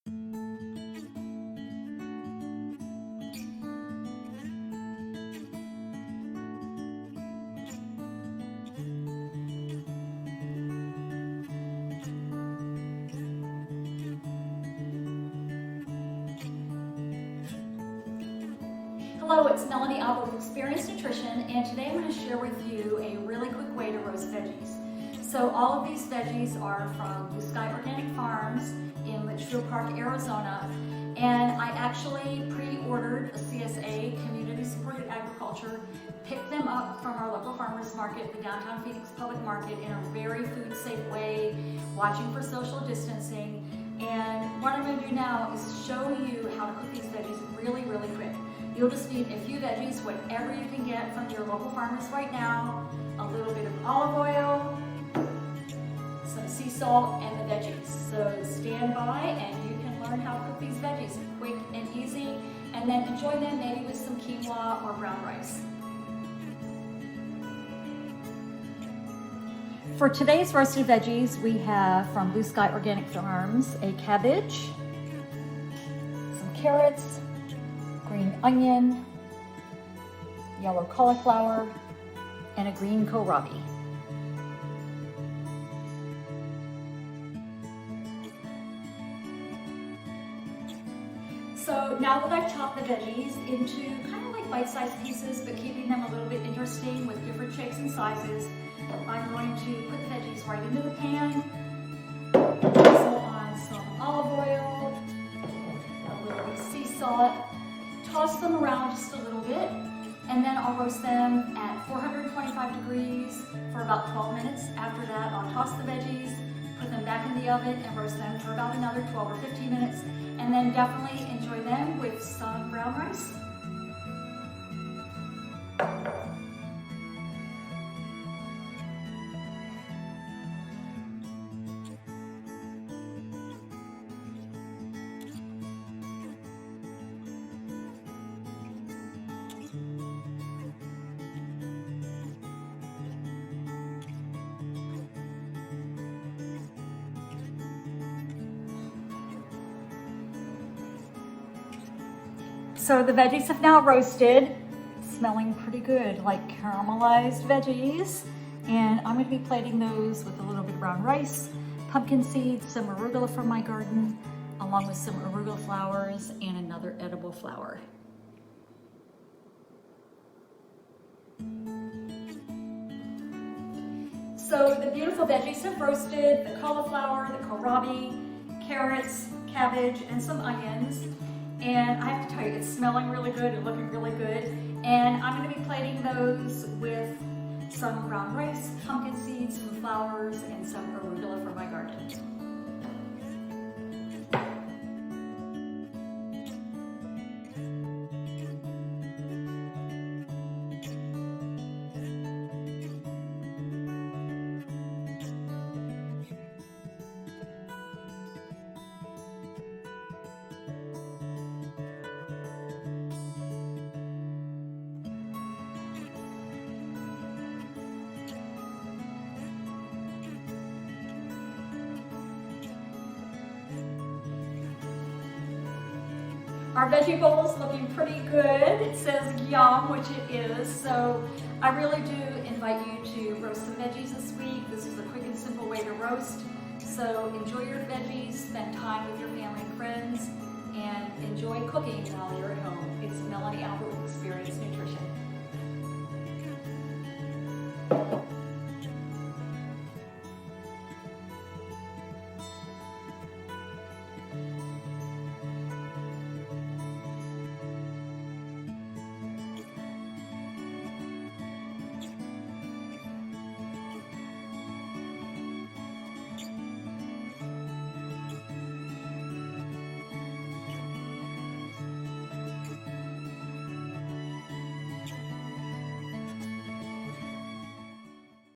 Hello, it's Melanie Albert with Experienced Nutrition, and today I'm going to share with you a really quick way to roast veggies. So all of these veggies are from Blue Sky Organic Farms in Litchfield Park, Arizona, and I actually pre-ordered a CSA, Community Supported Agriculture, picked them up from our local farmers market, the downtown Phoenix Public Market, in a very food safe way, watching for social distancing. And what I'm going to do now is show you how to cook these veggies really quick. You'll just need a few veggies, whatever you can get from your local farmers right now, a little bit of olive oil, some sea salt, and the veggies. So stand by and you can learn how to cook these veggies quick and easy, and then enjoy them maybe with some quinoa or brown rice. For today's roasted veggies, we have from Blue Sky Organic Farms a cabbage, some carrots, green onion, yellow cauliflower, and a green kohlrabi. So now that I've chopped the veggies into kind of like bite-sized pieces, but keeping them a little bit interesting with different shapes and sizes, I'm going to put the veggies right into the pan, drizzle on some olive oil, a little bit of sea salt, toss them around just a little bit, and then I'll roast them at 425 degrees for about 12 minutes. After that, I'll toss the veggies, put them back in the oven, and roast them for about another 12 or 15 minutes, and then definitely enjoy them with some brown rice. So the veggies have now roasted, smelling pretty good, like caramelized veggies. And I'm going to be plating those with a little bit of brown rice, pumpkin seeds, some arugula from my garden, along with some arugula flowers and another edible flower. So the beautiful veggies have roasted, the cauliflower, the kohlrabi, carrots, cabbage, and some onions. And I have to tell you, it's smelling really good and looking really good. And I'm going to be plating those with some brown rice, pumpkin seeds, some flowers, and some arugula from my garden. Our veggie bowl is looking pretty good. It says yum, which it is. So I really do invite you to roast some veggies this week. This is a quick and simple way to roast. So enjoy your veggies, spend time with your family and friends, and enjoy cooking while you're at home. It's Melanie Albert with Experience